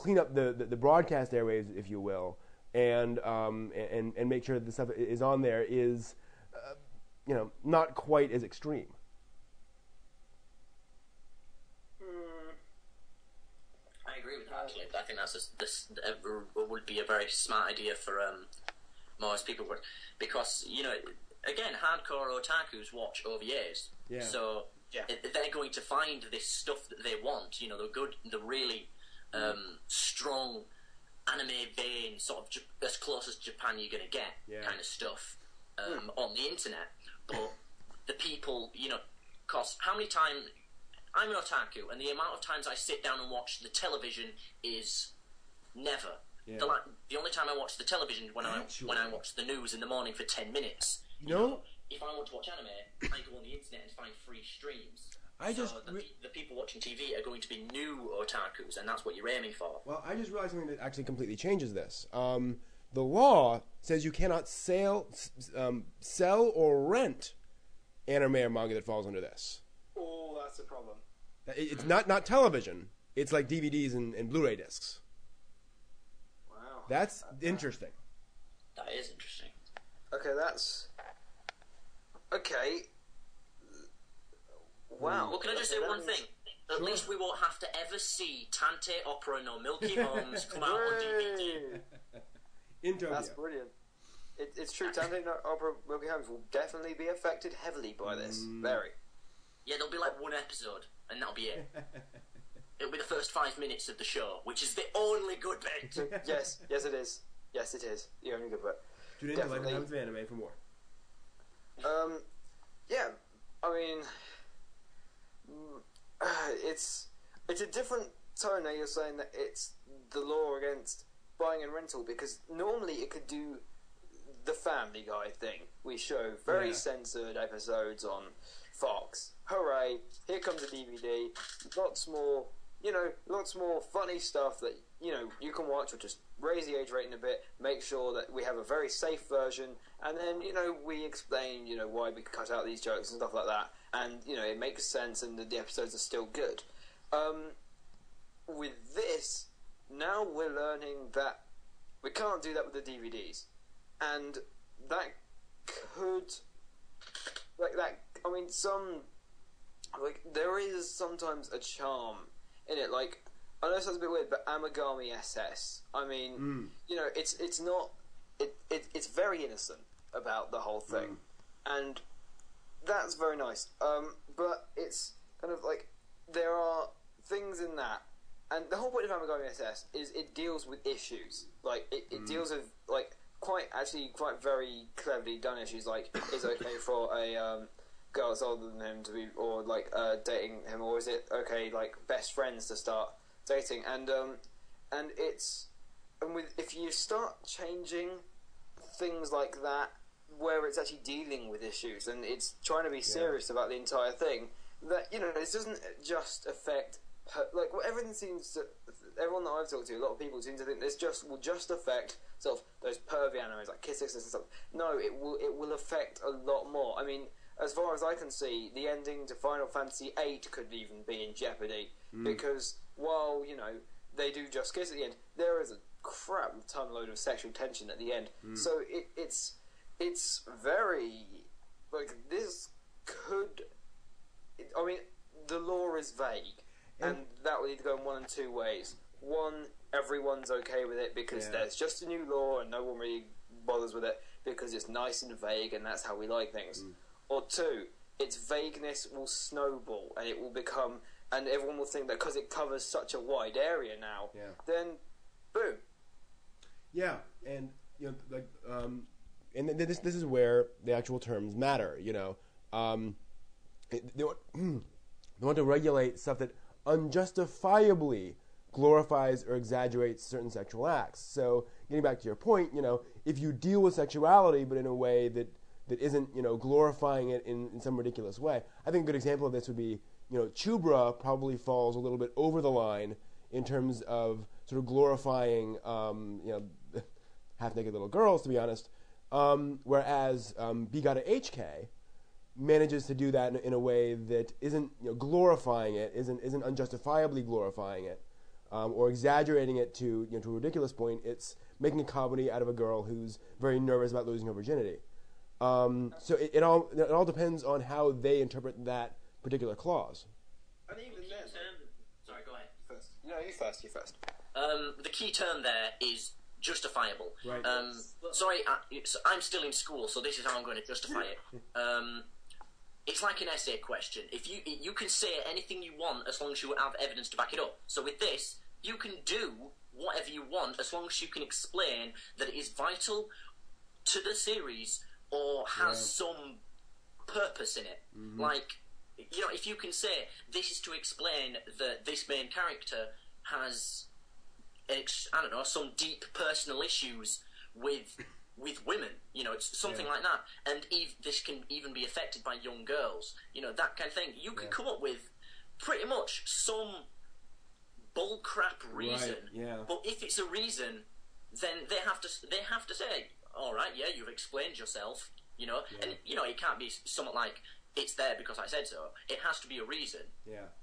clean up the broadcast airwaves, if you will, and make sure that the stuff is on there is, not quite as extreme. I agree with that, actually. I think this would be a very smart idea for most people, because again, hardcore otakus watch OVAs, so they're going to find this stuff that they want. The really strong anime vein, sort of as close as Japan you're going to get, kind of stuff on the internet. But the people, because how many times I'm an otaku, and the amount of times I sit down and watch the television is never. Yeah. The only time I watch the television when I watch the news in the morning for 10 minutes. If I want to watch anime, I go on the internet and find free streams. The people watching TV are going to be new otakus, and that's what you're aiming for. Well, I just realized something that actually completely changes this. The law says you cannot sell or rent anime or manga that falls under this. Oh, that's a problem. It's not television. It's like DVDs and Blu-ray discs. Wow. That's interesting. That is interesting. Okay, that's... Okay. Wow. Well, can I just say one thing? At least we won't have to ever see Tante Opera no Milky Homes come out on DVD. That's brilliant. It's true, Tante Opera Milky Homes will definitely be affected heavily by this. Very. Yeah, there'll be like one episode, and that'll be it. It'll be the first 5 minutes of the show, which is the only good bit. Yes, it is. Yes, it is. The only good bit. Tune in to Life and Times of Anime for more. Yeah, I mean, it's a different tone now. You're saying that it's the law against buying and rental, because normally it could do the Family Guy thing. We show very censored episodes on Fox. Hooray! Here comes a DVD. Lots more funny stuff that you can watch, or just raise the age rating a bit. Make sure that we have a very safe version, and then we explain why we cut out these jokes and stuff like that, and it makes sense, and the episodes are still good. With this, now we're learning that we can't do that with the DVDs, and that could there is sometimes a charm in it. Like, I know it sounds a bit weird, but Amagami SS. I mean, it's not. It's very innocent about the whole thing, and that's very nice. But it's kind of like there are things in that, and the whole point of Amagami SS is it deals with issues. Like it deals with quite very cleverly done issues. Like, is it okay for a girl that's older than him to be, or dating him, or is it okay best friends to start dating? And if you start changing things like that, where it's actually dealing with issues and it's trying to be serious about the entire thing, that this doesn't just affect everyone that I've talked to, a lot of people seem to think this will just affect sort of those pervy animes like Kiss Exes and stuff. No, it will affect a lot more. I mean, as far as I can see, the ending to Final Fantasy VIII could even be in jeopardy, because while they do just kiss at the end, there is a crap ton load of sexual tension at the end. So it's very this could. I mean, the law is vague, and that will either go in one and two ways. One, everyone's okay with it because there's just a new law and no one really bothers with it because it's nice and vague and that's how we like things. Or two, its vagueness will snowball and it will become, and everyone will think that because it covers such a wide area now, then boom. Yeah, and and this is where the actual terms matter. They want to regulate stuff that unjustifiably glorifies or exaggerates certain sexual acts. So, getting back to your point, if you deal with sexuality but in a way that isn't, glorifying it in some ridiculous way. I think a good example of this would be, Chubra probably falls a little bit over the line in terms of sort of glorifying, half-naked little girls, to be honest, whereas Bgata Hkei manages to do that in a way that isn't glorifying it, isn't unjustifiably glorifying it, or exaggerating it to to a ridiculous point. It's making a comedy out of a girl who's very nervous about losing her virginity. So it all depends on how they interpret that particular clause. And even then, sorry, go ahead. first. No, you first. You first. The key term there is justifiable. Right. Sorry, I'm still in school, so this is how I'm going to justify it. It's like an essay question. If you can say anything you want as long as you have evidence to back it up. So with this, you can do whatever you want as long as you can explain that it is vital to the series or has some purpose in it. Mm-hmm. Like, if you can say this is to explain that this main character has, some deep personal issues with women, it's something like that, and this can even be affected by young girls, that kind of thing. You can come up with pretty much some bullcrap reason, but if it's a reason, then they have to say, all right, you've explained yourself, and it can't be something like it's there because I said so. It has to be a reason.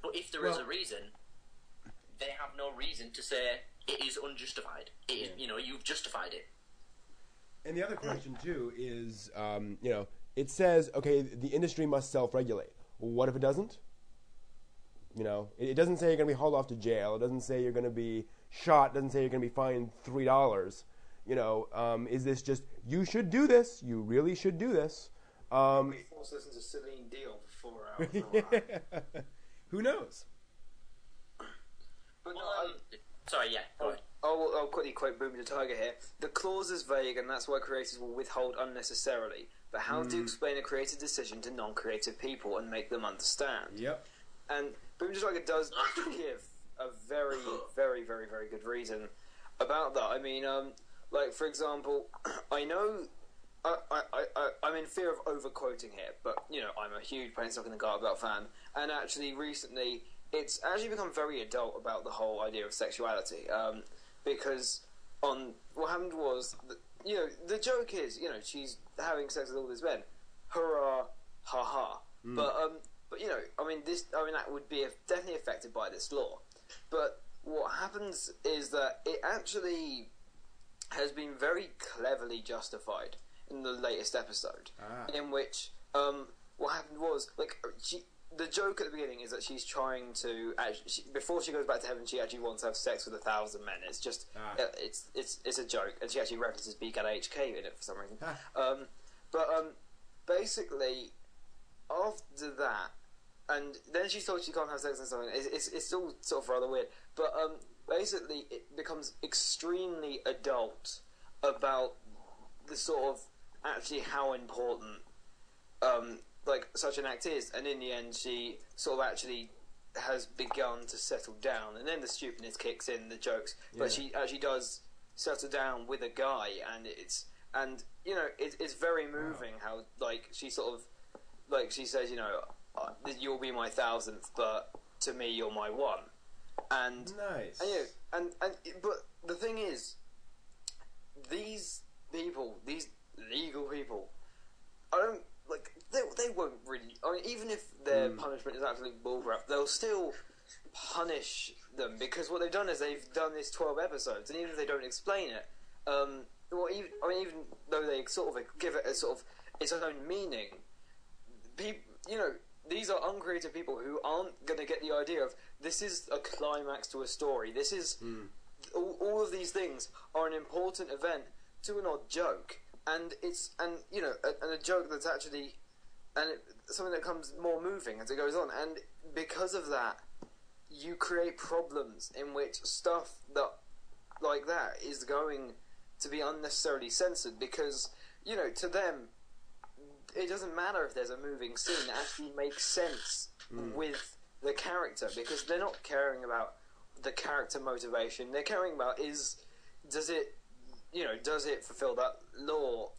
But if there is a reason, they have no reason to say it is unjustified. You've justified it. And the other question too is, it says, okay, the industry must self-regulate. Well, what if it doesn't? It doesn't say you're going to be hauled off to jail. It doesn't say you're going to be shot. It doesn't say you're going to be fined $3. Is this just, you should do this, you really should do this? We forced to listen to Celine Dion for 4 hours. Who knows? But sorry, go ahead. I'll quickly quote Boomer the Tiger here. The clause is vague, and that's why creators will withhold unnecessarily. But how do you explain a creative decision to non-creative people and make them understand? Yep. And Boomer the Tiger does give a very, very, very, very good reason about that. I mean, like, for example, I know I'm in fear of over-quoting here, but, I'm a huge Planes Talking the Gargoyle fan, and actually recently it's actually become very adult about the whole idea of sexuality, because what happened was, the joke is, she's having sex with all these men, hurrah, ha ha, but that would be definitely affected by this law, but what happens is that it actually has been very cleverly justified in the latest episode, in which what happened was, the joke at the beginning is that she's trying to before she goes back to heaven, she actually wants to have sex with 1,000 men. It's just it's a joke, and she actually references Bgata Hkei in it for some reason. Basically, after that, and then she's told she can't have sex and something. It's still sort of rather weird, but basically it becomes extremely adult about the sort of actually how important such an act is, and in the end she sort of actually has begun to settle down, and then the stupidness kicks in, the jokes, but she actually does settle down with a guy, and it's very moving how she sort of she says, you'll be my 1,000th, but to me you're my one. And nice. But the thing is, these people, these legal people, they won't really. I mean, even if their punishment is absolute bullcrap, they'll still punish them, because what they've done is they've done this 12 episodes, and even if they don't explain it, even though they sort of give it a sort of its own meaning, these are uncreative people who aren't going to get the idea of this is a climax to a story. This is all of these things are an important event to an odd joke, and a joke that's actually something that becomes more moving as it goes on. And because of that, you create problems in which stuff that like that is going to be unnecessarily censored, because to them, it doesn't matter if there's a moving scene that actually makes sense with the character, because they're not caring about the character motivation. They're caring about does it fulfill that law,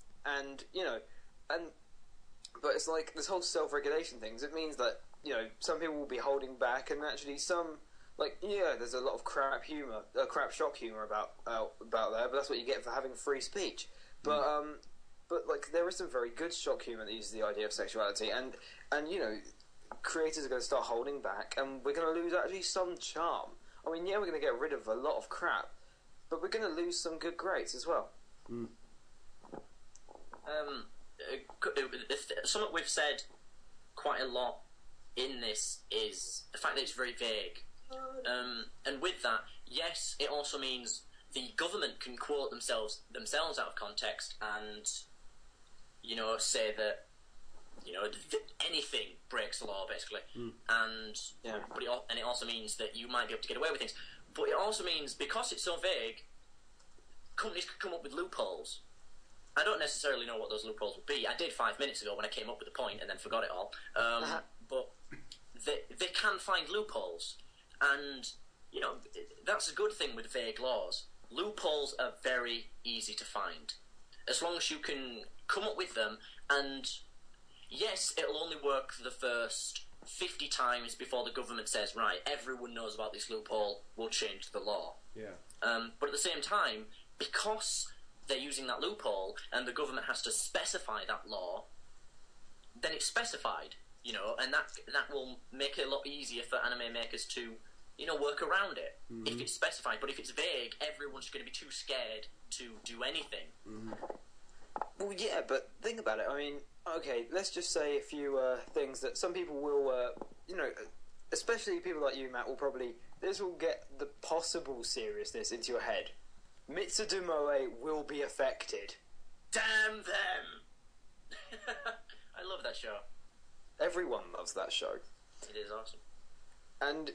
but it's like this whole self-regulation things. It means that some people will be holding back, and actually some there's a lot of crap shock humor about there, but that's what you get for having free speech. But there is some very good shock humor that uses the idea of sexuality, and creators are going to start holding back, and we're going to lose actually some charm I mean, yeah, we're going to get rid of a lot of crap, but we're going to lose some good grades as well. Something we've said quite a lot in this is the fact that it's very vague. And with that, yes, it also means the government can quote themselves out of context and, say that, anything breaks the law, basically. But it also means that you might be able to get away with things. But it also means, because it's so vague, companies could come up with loopholes. I don't necessarily know what those loopholes would be. I did 5 minutes ago when I came up with the point and then forgot it all. But they can find loopholes. And, that's a good thing with vague laws. Loopholes are very easy to find. As long as you can come up with them, and yes, it'll only work for the first 50 times before the government says, right, everyone knows about this loophole, we'll change the law. Yeah. But at the same time, because they're using that loophole and the government has to specify that law, then it's specified, and that will make it a lot easier for anime makers to, work around it if it's specified. But if it's vague, everyone's going to be too scared to do anything. Well, yeah, but think about it. I mean, okay, let's just say a few things that some people will, especially people like you, Matt, this will get the possible seriousness into your head. Mitsudo Moe will be affected. Damn them! I love that show. Everyone loves that show. It is awesome. And,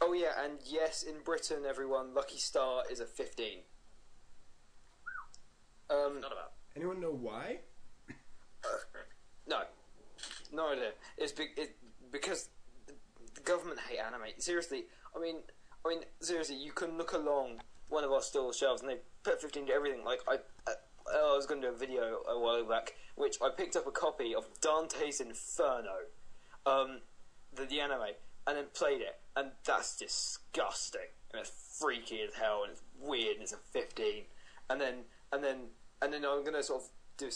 and yes, in Britain, everyone, Lucky Star is a 15. Not about. Anyone know why? No idea. It's because the government hate anime. Seriously, I mean, seriously, you can look along one of our store shelves and they put 15 to everything. Like, I was going to do a video a while back, which I picked up a copy of Dante's Inferno, the anime, and then played it, and that's disgusting, and it's freaky as hell, and it's weird, and it's a 15, and then I'm going to sort of do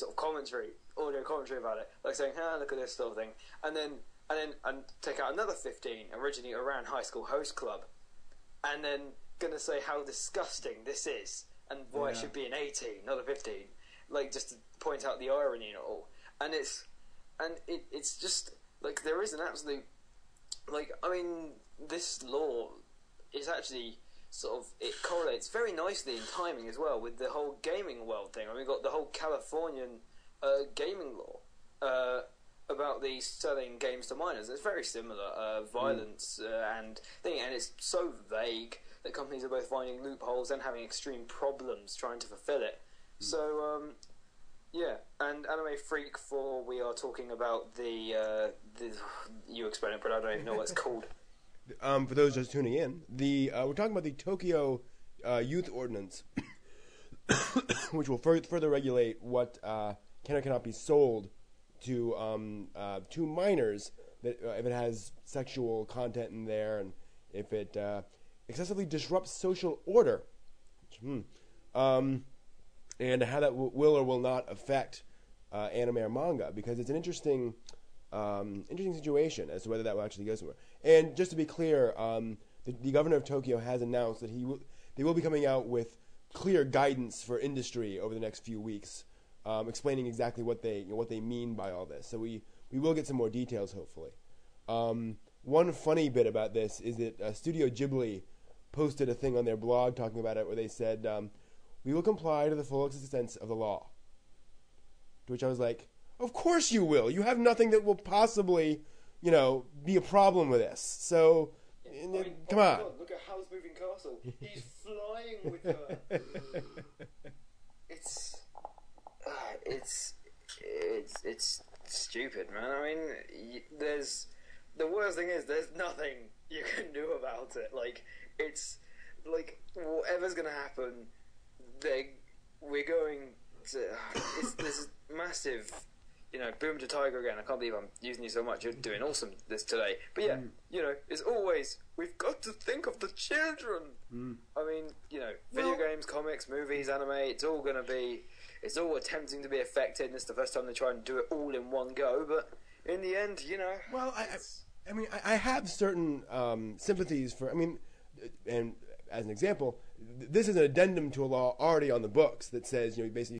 audio commentary about it, like saying, look at this sort of thing, and then take out another 15, originally around High School Host Club, and then going to say how disgusting this is, and why it should be an 18, not a 15, like, just to point out the irony in it all, and it's just, like, there is an absolute, like, I mean, this law is actually sort of, it correlates very nicely in timing as well with the whole gaming world thing. I mean, we've got the whole Californian gaming law about the selling games to minors. It's very similar, violence and thing, and it's so vague that companies are both finding loopholes and having extreme problems trying to fulfill it. So, yeah, and Anime Freak 4, we are talking about the you explain it, but I don't even know what it's called. For those just tuning in, we're talking about the Tokyo Youth Ordinance, which will further regulate what can or cannot be sold to minors that if it has sexual content in there and if it excessively disrupts social order, and how that will or will not affect anime or manga, because it's an interesting situation as to whether that will actually go somewhere. And just to be clear, the governor of Tokyo has announced that they will be coming out with clear guidance for industry over the next few weeks, explaining exactly what they mean by all this. So we will get some more details, hopefully. One funny bit about this is that Studio Ghibli posted a thing on their blog talking about it, where they said, "We will comply to the full extent of the law." To which I was like, "Of course you will. You have nothing that will possibly, be a problem with this. So, come on." God, look at Howl's Moving Castle. He's flying with her. It's stupid, man. I mean, the worst thing is there's nothing you can do about it. Like, it's like whatever's gonna happen, we're going to. There's massive. Boom to Tiger again. I can't believe I'm using you so much. You're doing awesome this today. But yeah, it's always, we've got to think of the children. I mean, video games, comics, movies, anime, it's all attempting to be affected, and it's the first time they try and do it all in one go, but in the end, Well, I have certain sympathies for, and as an example, this is an addendum to a law already on the books that says, basically